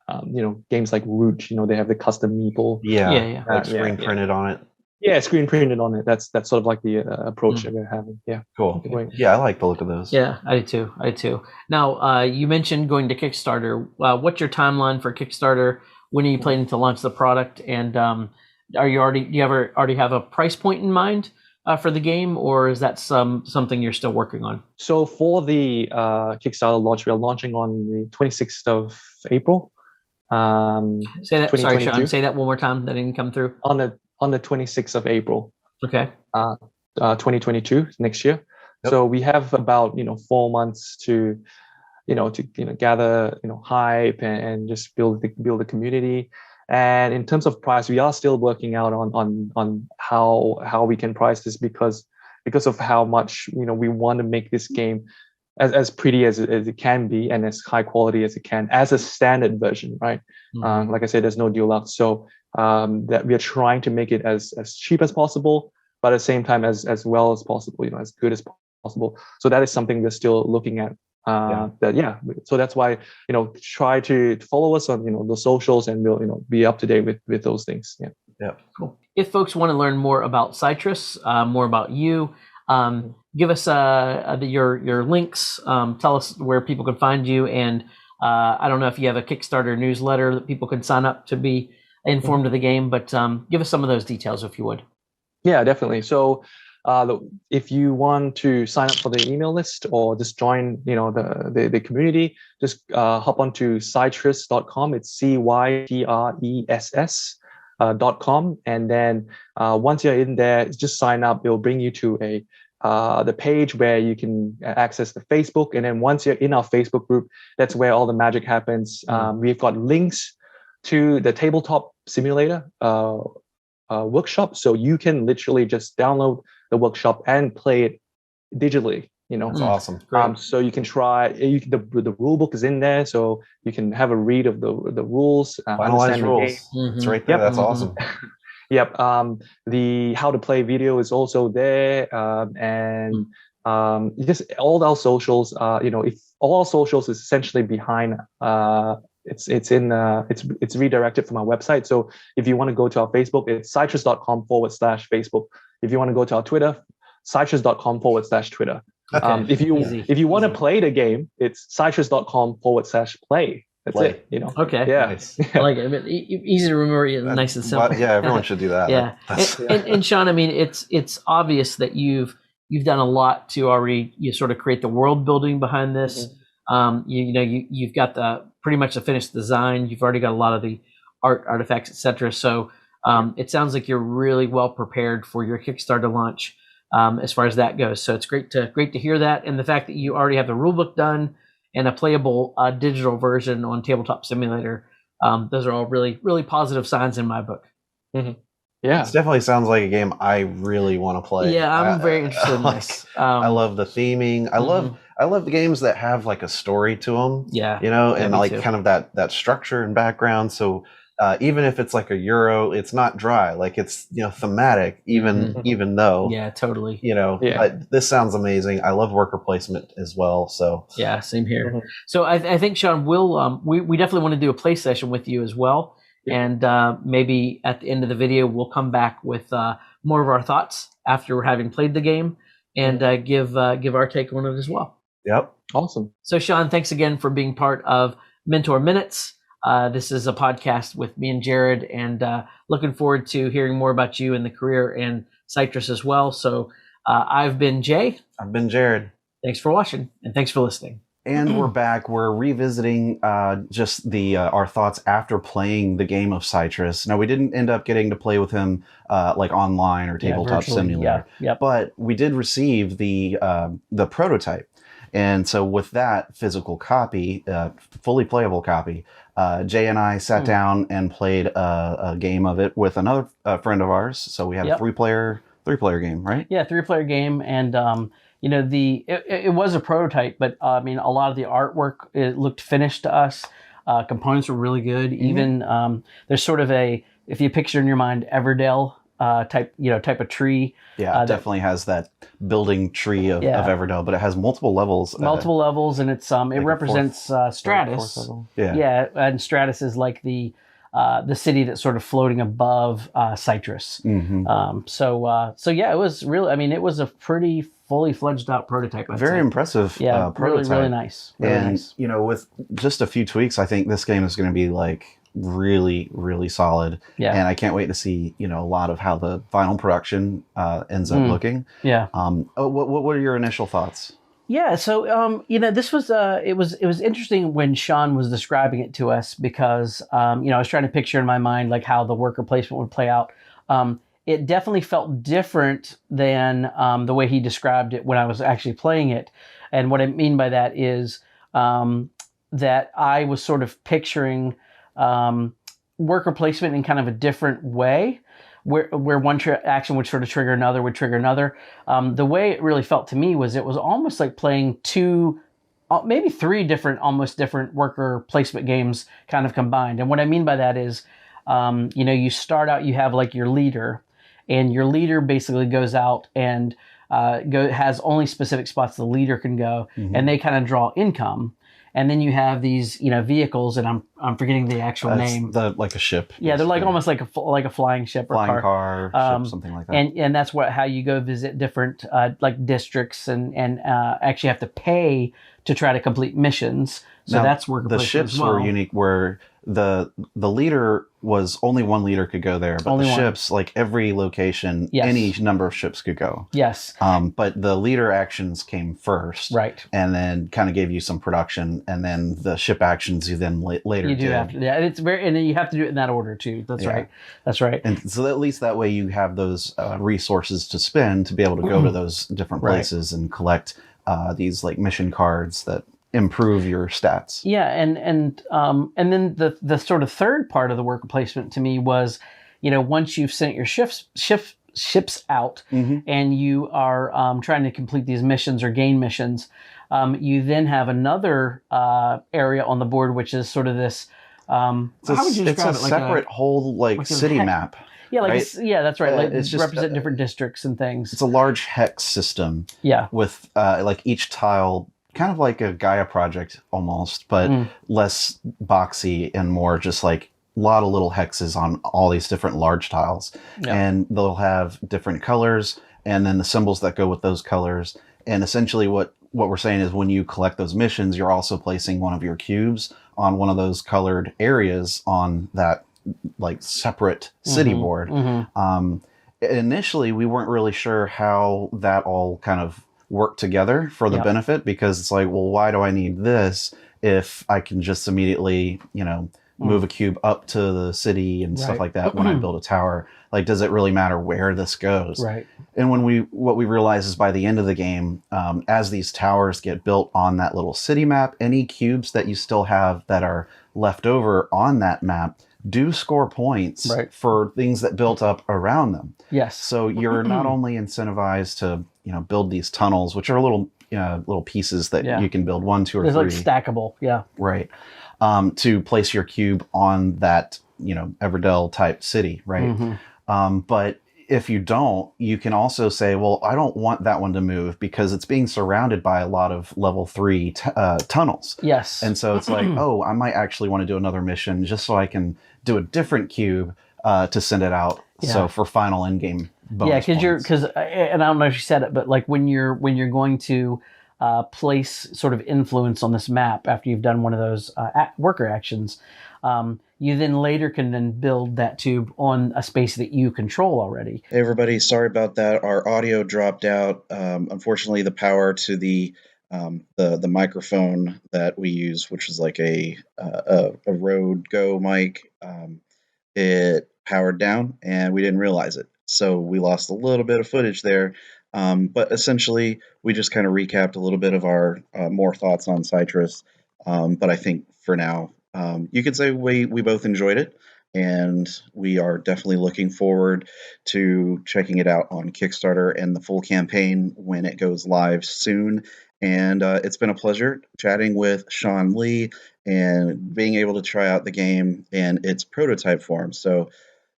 [SPEAKER 3] games like Root, they have the custom meeple.
[SPEAKER 2] Yeah. Like screen printed on it.
[SPEAKER 3] Yeah, screen printed on it. That's sort of like the approach that we're having. Yeah.
[SPEAKER 2] Cool. Yeah, I like the look of those.
[SPEAKER 1] Yeah, I do too. Now, you mentioned going to Kickstarter. What's your timeline for Kickstarter? When are you planning to launch the product? And do you already have a price point in mind for the game, or is that something you're still working on?
[SPEAKER 3] So for the Kickstarter launch, we are launching on the 26th of April.
[SPEAKER 1] Say that. Sorry, Sean. Say that one more time. That didn't come through.
[SPEAKER 3] On the 26th of April.
[SPEAKER 1] Okay.
[SPEAKER 3] 2022, next year. Yep. So we have about 4 months to gather hype and just build the community. And in terms of price, we are still working out on how we can price this because of how much we want to make this game as pretty as it can be and as high quality as it can as a standard version, right? Mm-hmm. Like I said, there's no deluxe, so that we are trying to make it as cheap as possible, but at the same time as well as possible, as good as possible. So that is something we're still looking at. So that's why try to follow us on the socials, and we'll be up to date with those things.
[SPEAKER 2] Yeah,
[SPEAKER 1] cool. If folks want to learn more about Cytress, more about you, give us your links. Tell us where people can find you, and I don't know if you have a Kickstarter newsletter that people can sign up to be informed of the game, but give us some of those details if you would.
[SPEAKER 3] Yeah, definitely. So if you want to sign up for the email list or just join the community, just hop onto cytress.com. It's CYTRESS. .com, and then once you're in there, just sign up. It'll bring you to the page where you can access the Facebook, and then once you're in our Facebook group, that's where all the magic happens. We've got links to the tabletop simulator workshop, so you can literally just download the workshop and play it digitally.
[SPEAKER 2] That's awesome.
[SPEAKER 3] So you can try. The rule book is in there, so you can have a read of the rules.
[SPEAKER 2] Finalized rules. It's right there. That's awesome.
[SPEAKER 3] Yep. The how to play video is also there, and just all our socials. If all our socials is essentially behind. It's redirected from our website. So if you want to go to our Facebook, it's cytress.com/Facebook. If you want to go to our Twitter, cytress.com/Twitter.
[SPEAKER 2] Okay.
[SPEAKER 3] If you want to play the game, it's cytress.com/play. That's
[SPEAKER 2] play.
[SPEAKER 3] it.
[SPEAKER 1] Okay.
[SPEAKER 3] Yeah.
[SPEAKER 2] Nice.
[SPEAKER 1] I like it. Easy to remember, nice and simple.
[SPEAKER 2] Yeah, everyone should do that.
[SPEAKER 1] Yeah. And Sean, I mean, it's obvious that you've done a lot to already sort of create the world building behind this. You've got pretty much the finished design. You've already got a lot of the artifacts, etc. So it sounds like you're really well prepared for your Kickstarter launch as far as that goes. So it's great to hear that, and the fact that you already have the rulebook done and a playable digital version on Tabletop Simulator. Those are all really, really positive signs in my book.
[SPEAKER 3] Mm-hmm. Yeah,
[SPEAKER 2] it definitely sounds like a game I really want to play.
[SPEAKER 1] Yeah, I'm very interested in this.
[SPEAKER 2] I love the theming. I love the games that have like a story to them.
[SPEAKER 1] Yeah,
[SPEAKER 2] and like kind of that structure and background. So even if it's like a Euro, it's not dry. Like it's thematic. Even though
[SPEAKER 1] totally.
[SPEAKER 2] This sounds amazing. I love worker placement as well. So
[SPEAKER 1] yeah, same here. So I think Sean, we definitely want to do a play session with you as well. And maybe at the end of the video, we'll come back with more of our thoughts after having played the game, and give our take on it as well.
[SPEAKER 2] Yep.
[SPEAKER 3] Awesome.
[SPEAKER 1] So Sean, thanks again for being part of Mentor Minutes. This is a podcast with me and Jared, and looking forward to hearing more about you and the career and Cytress as well. So I've been Jay.
[SPEAKER 2] I've been Jared.
[SPEAKER 1] Thanks for watching, and thanks for listening.
[SPEAKER 2] And we're back. We're revisiting just our thoughts after playing the game of Cytress. Now, we didn't end up getting to play with him like online or Tabletop Simulator, but we did receive the prototype. And so with that physical copy, fully playable copy, Jay and I sat down and played a game of it with another friend of ours. So we had a three-player game, right? Yeah,
[SPEAKER 1] three-player game, and it was a prototype, but I mean, a lot of the artwork, it looked finished to us. Components were really good. Even there's sort of if you picture in your mind Everdell type of tree.
[SPEAKER 2] Yeah, it definitely has that building tree of Everdell, but it has multiple levels.
[SPEAKER 1] And it's it represents Stratus. Yeah, and Stratus is like the city that's sort of floating above Cytress. So yeah, it was really. I mean, it was a pretty fully fledged out prototype.
[SPEAKER 2] Very impressive.
[SPEAKER 1] Yeah,
[SPEAKER 2] prototype.
[SPEAKER 1] Really nice.
[SPEAKER 2] With just a few tweaks, I think this game is going to be like really, really solid. Yeah. And I can't wait to see a lot of how the final production ends up looking. Yeah. What are your initial thoughts?
[SPEAKER 1] Yeah, so this was it was interesting when Sean was describing it to us, because I was trying to picture in my mind like how the worker placement would play out. It definitely felt different than the way he described it when I was actually playing it. And what I mean by that is that I was sort of picturing worker placement in kind of a different way, where one action would sort of trigger another, the way it really felt to me was it was almost like playing two, maybe three almost different worker placement games kind of combined. And what I mean by that is, you start out, you have like your leader, and your leader basically goes out and has only specific spots the leader can go, and they kind of draw income. And then you have these, vehicles, and I'm forgetting the actual name.
[SPEAKER 2] Like a ship.
[SPEAKER 1] Yeah, they're like almost like a flying ship or
[SPEAKER 2] flying car, ship, something like that.
[SPEAKER 1] And that's how you go visit different like districts and actually have to pay to try to complete missions. So now, that's worker
[SPEAKER 2] placement. The ships were unique, where the leader was only one leader could go there, but
[SPEAKER 1] only
[SPEAKER 2] the
[SPEAKER 1] one.
[SPEAKER 2] ships, like every location, any number of ships could go.
[SPEAKER 1] Yes.
[SPEAKER 2] But the leader actions came first,
[SPEAKER 1] right,
[SPEAKER 2] and then kind of gave you some production, and then the ship actions you then later
[SPEAKER 1] you do
[SPEAKER 2] did.
[SPEAKER 1] have to, yeah, it's very, and then you have to do it in that order too. That's right. That's right.
[SPEAKER 2] And so at least that way you have those resources to spend to be able to go to those different places and collect these like mission cards that improve your stats.
[SPEAKER 1] Yeah, and then the sort of third part of the worker placement to me was, once you've sent your ships out and you are trying to complete these missions or gain missions, you then have another area on the board which is sort of this. How would you describe it?
[SPEAKER 2] Like separate whole like city map.
[SPEAKER 1] Yeah, like
[SPEAKER 2] right?
[SPEAKER 1] Yeah, that's right. Like
[SPEAKER 2] it's just
[SPEAKER 1] represent different districts and things.
[SPEAKER 2] It's a large hex system.
[SPEAKER 1] Yeah,
[SPEAKER 2] with like each tile. Kind of like a Gaia project almost, but less boxy and more just like a lot of little hexes on all these different large tiles. Yeah. And they'll have different colors and then the symbols that go with those colors. And essentially what we're saying is when you collect those missions, you're also placing one of your cubes on one of those colored areas on that like separate city board. Initially, we weren't really sure how that all kind of work together for the benefit, because it's like, well, why do I need this if I can just immediately, move a cube up to the city and stuff like that when I build a tower? Like, does it really matter where this goes?
[SPEAKER 1] Right.
[SPEAKER 2] And what we realize is by the end of the game, as these towers get built on that little city map, any cubes that you still have that are left over on that map do score points for things that built up around them.
[SPEAKER 1] Yes.
[SPEAKER 2] So you're not only incentivized to, build these tunnels, which are little pieces that you can build 1, 2, or 3.
[SPEAKER 1] It's like stackable. Yeah.
[SPEAKER 2] Right. To place your cube on that, Everdell type city. Right. But if you don't, you can also say, well, I don't want that one to move because it's being surrounded by a lot of level 3 tunnels.
[SPEAKER 1] Yes.
[SPEAKER 2] And so it's like, oh, I might actually want to do another mission just so I can do a different cube to send it out. Yeah. So for final end-game bonus
[SPEAKER 1] because and I don't know if you said it, but like when you're going to place sort of influence on this map after you've done one of those worker actions, you then later can then build that tube on a space that you control already.
[SPEAKER 4] Hey everybody, sorry about that. Our audio dropped out. Unfortunately, the power to the microphone that we use, which is like a Rode Go mic, it powered down and we didn't realize it. So we lost a little bit of footage there. But essentially, we just kind of recapped a little bit of our more thoughts on Cytress. But I think for now, you could say we both enjoyed it, and we are definitely looking forward to checking it out on Kickstarter and the full campaign when it goes live soon. And it's been a pleasure chatting with Sean Lee and being able to try out the game in its prototype form. So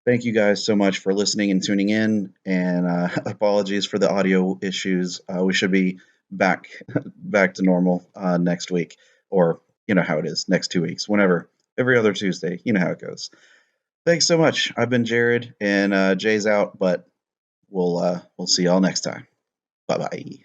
[SPEAKER 4] thank you guys so much for listening and tuning in, and apologies for the audio issues. We should be back to normal next week, or you know how it is, next 2 weeks, whenever, every other Tuesday. You know how it goes. Thanks so much. I've been Jared, and Jay's out, but we'll see y'all next time. Bye-bye.